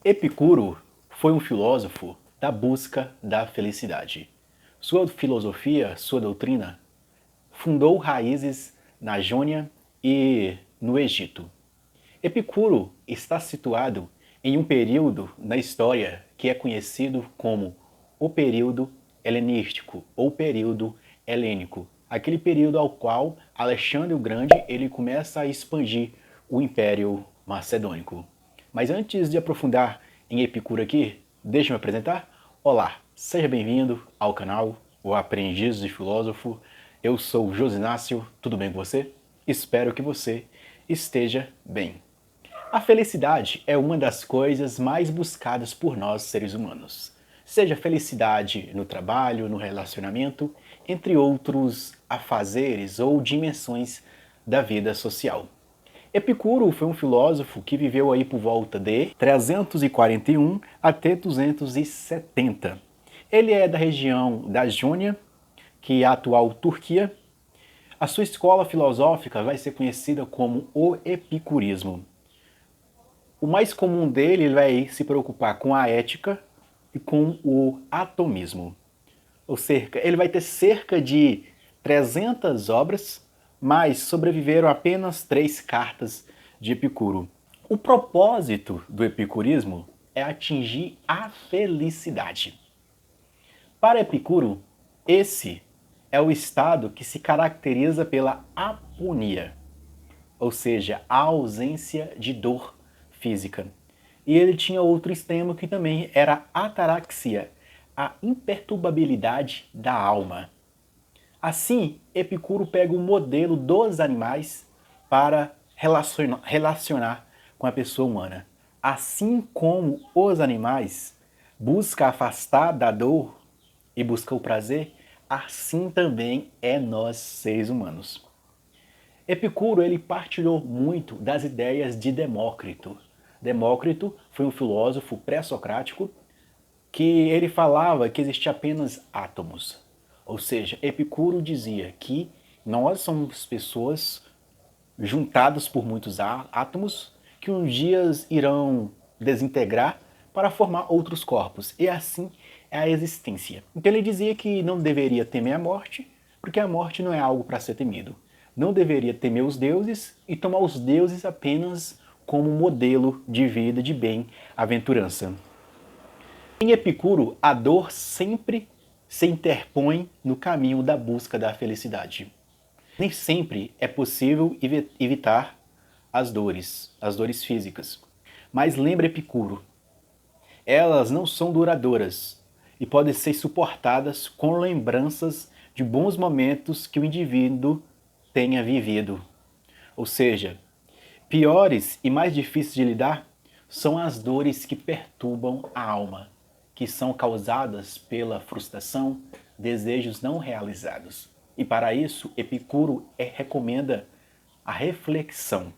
Epicuro foi um filósofo da busca da felicidade. Sua filosofia, sua doutrina, fundou raízes na Jônia e no Egito. Epicuro está situado em um período na história que é conhecido como o período helenístico ou período helênico, aquele período ao qual Alexandre o Grande ele começa a expandir o Império Macedônico. Mas antes de aprofundar em Epicuro aqui, deixa eu me apresentar. Olá, seja bem-vindo ao canal O Aprendiz de Filósofo. Eu sou Josinácio, tudo bem com você? Espero que você esteja bem. A felicidade é uma das coisas mais buscadas por nós seres humanos. Seja felicidade no trabalho, no relacionamento, entre outros afazeres ou dimensões da vida social. Epicuro foi um filósofo que viveu aí por volta de 341 até 270. Ele é da região da Jônia, que é a atual Turquia. A sua escola filosófica vai ser conhecida como o epicurismo. O mais comum dele, ele vai se preocupar com a ética e com o atomismo. Ou seja, ele vai ter cerca de 300 obras, mas sobreviveram apenas 3 cartas de Epicuro. O propósito do epicurismo é atingir a felicidade. Para Epicuro, esse é o estado que se caracteriza pela aponia, ou seja, a ausência de dor física. E ele tinha outro extremo que também era a ataraxia, a imperturbabilidade da alma. Assim, Epicuro pega o modelo dos animais para relacionar com a pessoa humana. Assim como os animais buscam afastar da dor e buscam o prazer, assim também é nós, seres humanos. Epicuro ele partilhou muito das ideias de Demócrito. Demócrito foi um filósofo pré-socrático que ele falava que existia apenas átomos. Ou seja, Epicuro dizia que nós somos pessoas juntadas por muitos átomos que um dia irão desintegrar para formar outros corpos. E assim é a existência. Então ele dizia que não deveria temer a morte, porque a morte não é algo para ser temido. Não deveria temer os deuses e tomar os deuses apenas como modelo de vida, de bem-aventurança. Em Epicuro, a dor sempre se interpõe no caminho da busca da felicidade. Nem sempre é possível evitar as dores físicas. Mas lembre Epicuro, elas não são duradouras e podem ser suportadas com lembranças de bons momentos que o indivíduo tenha vivido. Ou seja, piores e mais difíceis de lidar são as dores que perturbam a alma, que são causadas pela frustração, desejos não realizados. E para isso, Epicuro recomenda a reflexão.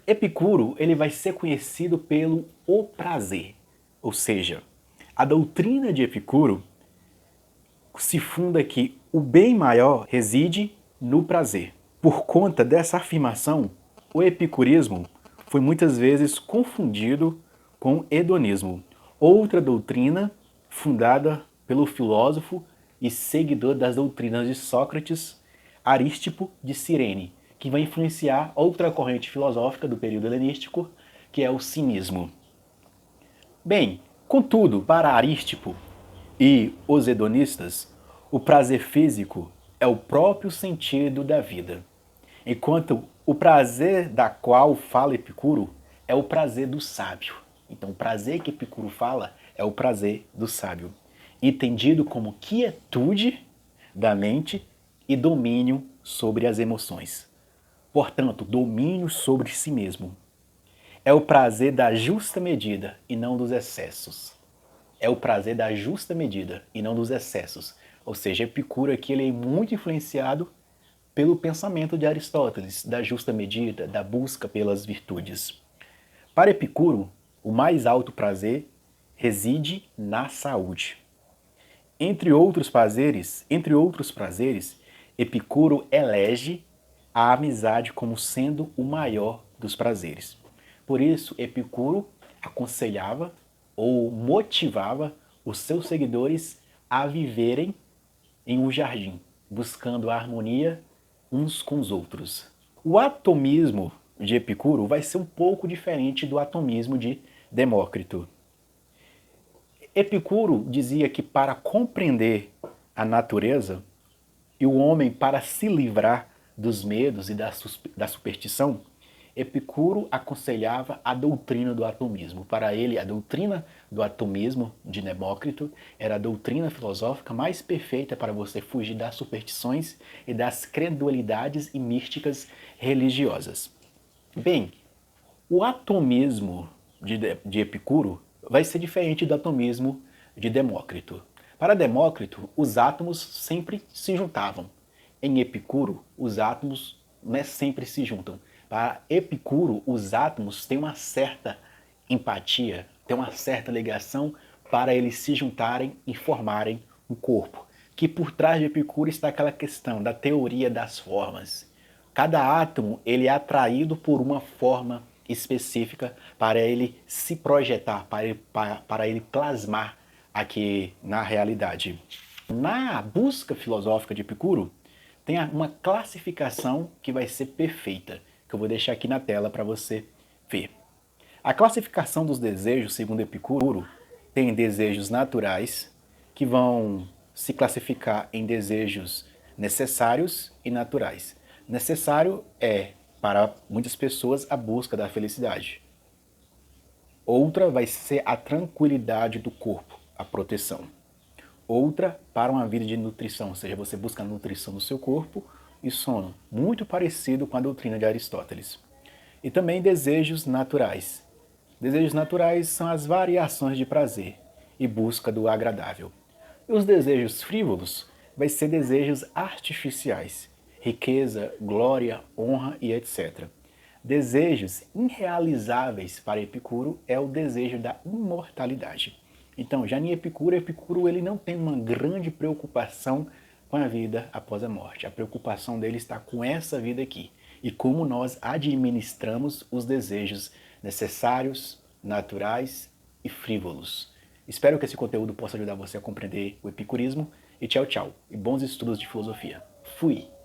Epicuro ele vai ser conhecido pelo o prazer, ou seja, a doutrina de Epicuro se funda que o bem maior reside no prazer. Por conta dessa afirmação, o epicurismo foi muitas vezes confundido com hedonismo, outra doutrina fundada pelo filósofo e seguidor das doutrinas de Sócrates, Arístipo de Cirene, que vai influenciar outra corrente filosófica do período helenístico, que é o cinismo. Bem, contudo, para Arístipo e os hedonistas, o prazer físico é o próprio sentido da vida, enquanto o prazer da qual fala Epicuro é o prazer do sábio. Então, o prazer que Epicuro fala é o prazer do sábio, entendido como quietude da mente e domínio sobre as emoções. Portanto, domínio sobre si mesmo. É o prazer da justa medida e não dos excessos. É o prazer da justa medida e não dos excessos. Ou seja, Epicuro aqui ele é muito influenciado pelo pensamento de Aristóteles, da justa medida, da busca pelas virtudes. Para Epicuro, o mais alto prazer reside na saúde. Entre outros prazeres, Epicuro elege a amizade como sendo o maior dos prazeres. Por isso, Epicuro aconselhava ou motivava os seus seguidores a viverem em um jardim, buscando a harmonia uns com os outros. O atomismo de Epicuro vai ser um pouco diferente do atomismo de Demócrito. Epicuro dizia que para compreender a natureza e o homem para se livrar dos medos e da superstição, Epicuro aconselhava a doutrina do atomismo. Para ele, a doutrina do atomismo de Demócrito era a doutrina filosófica mais perfeita para você fugir das superstições e das credulidades e místicas religiosas. Bem, o atomismo de Epicuro vai ser diferente do atomismo de Demócrito. Para Demócrito, os átomos sempre se juntavam. Em Epicuro, os átomos sempre se juntam. Para Epicuro, os átomos têm uma certa empatia, têm uma certa ligação para eles se juntarem e formarem um corpo. Que por trás de Epicuro está aquela questão da teoria das formas. Cada átomo ele é atraído por uma forma específica para ele se projetar, para ele plasmar aqui na realidade. Na busca filosófica de Epicuro, tem uma classificação que vai ser perfeita, que eu vou deixar aqui na tela para você ver. A classificação dos desejos, segundo Epicuro, tem desejos naturais, que vão se classificar em desejos necessários e naturais. Necessário é, para muitas pessoas, a busca da felicidade. Outra vai ser a tranquilidade do corpo, a proteção. Outra para uma vida de nutrição, ou seja, você busca a nutrição do seu corpo e sono, muito parecido com a doutrina de Aristóteles. E também desejos naturais. Desejos naturais são as variações de prazer e busca do agradável. E os desejos frívolos vai ser desejos artificiais, riqueza, glória, honra e etc. Desejos irrealizáveis para Epicuro é o desejo da imortalidade. Então, já em Epicuro ele não tem uma grande preocupação com a vida após a morte. A preocupação dele está com essa vida aqui e como nós administramos os desejos necessários, naturais e frívolos. Espero que esse conteúdo possa ajudar você a compreender o epicurismo e tchau, tchau. E bons estudos de filosofia. Fui!